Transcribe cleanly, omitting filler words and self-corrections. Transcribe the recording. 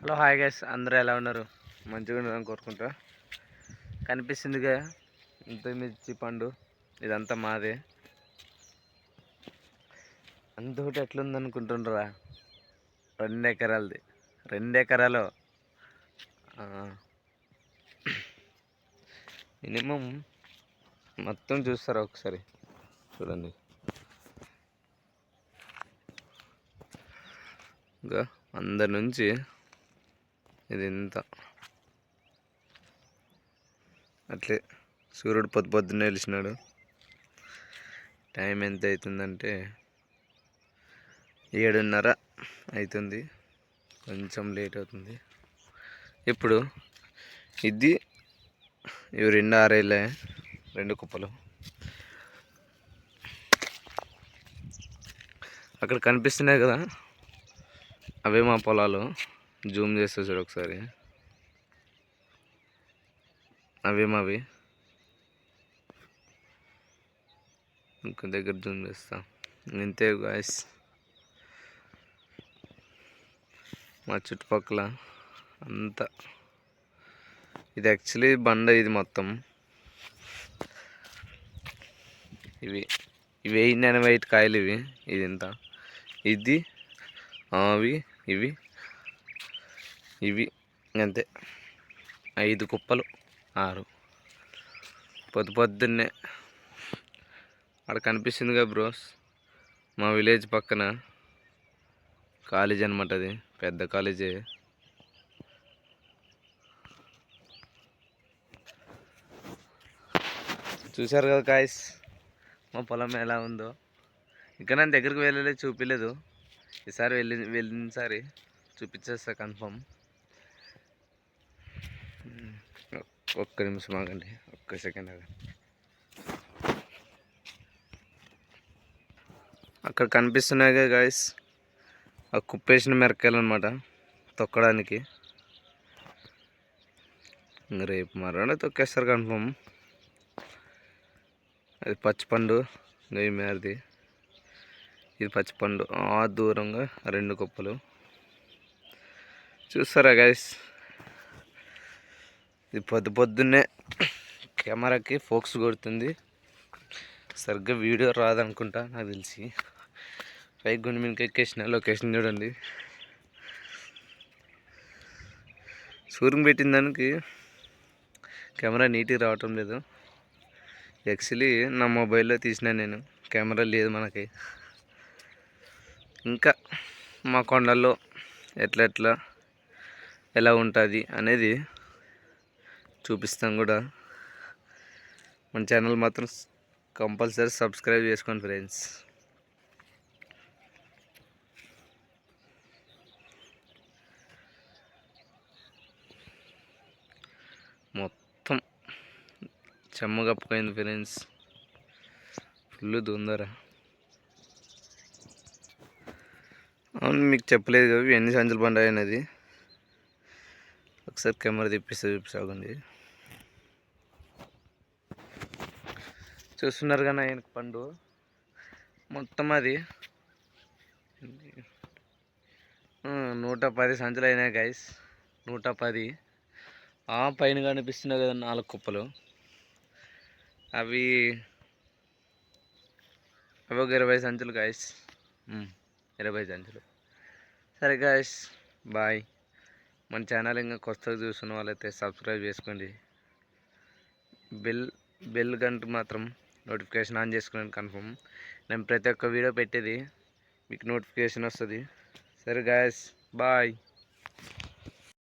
Hello hi guys, అందరూ ఎలా ఉన్నారు? మంచిగా ఉన్నారని కోరుకుంటా. కనిపిస్తుందిగా ఇంత మిర్చి పండు, ఇదంతా మాదే. అంతోటి ఎట్లుందనుకుంటుండ్రా? 2 ఎకరాలది. 2 ఎకరాలు మినిమం మొత్తం చూస్తారా? ఒకసారి చూడండి. ఇంకా అందరి నుంచి ఇది ఇంత అట్లే సూర్యుడు పొద్దున్నే వెలిసినాడు. టైం ఎంత అవుతుందంటే 7:30 అవుతుంది. కొంచెం లేట్ అవుతుంది. ఇప్పుడు ఇవి 2 ఆరేళ్ళే, 2 కుప్పలు. అక్కడ కనిపిస్తున్నాయి కదా, అవే మా పొలాలు. జూమ్ చేస్తా చూడు ఒకసారి. అవే మావి. ఇంకో దగ్గర జూమ్ చేస్తా. ఇంతే గాయస్ మా చుట్టుపక్కల అంతా. ఇది యాక్చువల్లీ బండ. ఇది మొత్తం ఇవి 80 కాయలు. ఇది ఎంత? ఇది అవి ఇవి ఇవి అంతే. 5 కుప్పలు, 6. పొద్దున్నే అక్కడ కనిపిస్తుంది కదా బ్రోస్, మా విలేజ్ పక్కన కాలేజీ అనమాట. అది పెద్ద కాలేజీ. చూశారు కదా గాయ్స్ మా పొలం ఎలా ఉందో. ఇంకా నేను దగ్గరికి వెళ్ళలేదు, చూపించలేదు. ఈసారి వెళ్ళినసారి చూపించేస్తా కన్ఫర్మ్. ఒక్క నిమిషం ఆగండి, ఒక్క సెకండ్ ఆగండి. అక్కడ కనిపిస్తున్నాయి కదా గాయస్, ఆ కుప్పేసిన మిరకాయలు అనమాట, తొక్కడానికి. రేపు మరణ తొక్కేస్తారు కన్ఫర్మ్. అది పచ్చిపండు, నెయ్యి మేరది. ఇది పచ్చిపండు. ఆ దూరంగా 2 కుప్పలు చూస్తారా గైస్. ఇది పొద్దున్నే కెమెరాకి ఫోకస్ కొడుతుంది. సరిగ్గా వీడియో రాదనుకుంటా నాకు తెలిసి. పైకి గుండి మీదకి ఎక్కేసిన లొకేషన్ చూడండి. సూర్యుని పెట్టిన దానికి కెమెరా నీట్గా రావటం లేదు. యాక్చువల్లీ నా మొబైల్లో తీసిన నేను, కెమెరా లేదు మనకి. ఇంకా మా కొండల్లో ఎట్లా ఎలా ఉంటుంది అనేది చూపిస్తాం కూడా. మన ఛానల్ మాత్రం కంపల్సరీ సబ్స్క్రైబ్ చేసుకోండి ఫ్రెండ్స్. మొత్తం చెమ్మ కప్పుకోయింది ఫ్రెండ్స్. ఫుల్ దొందర. అవును, మీకు చెప్పలేదు కదా ఎన్ని సంచులు పండాయి అనేది. ఒకసారి కెమెరా చూపిస్తాగండి. చూస్తున్నారు కదా ఆయనకు పండు మొత్తం. అది 110 సంచులు అయినాయి గైస్. 110. ఆ పైన కనిపిస్తున్నాయి కదా 4 కుప్పలు, అవి ఒక 20 సంచులు గాయస్. 20 సంచులు. సరే గాయస్, బాయ్. మన ఛానల్ ఇంకా కొత్తగా చూస్తున్న వాళ్ళైతే సబ్స్క్రైబ్ చేసుకోండి. బెల్ గంట మాత్రం నోటిఫికేషన్ ఆన్ చేసుకున్నాను కన్ఫర్మ్. నేను ప్రతి ఒక్క వీడియో పెట్టేది మీకు నోటిఫికేషన్ వస్తుంది. సరే గాయస్, బాయ్.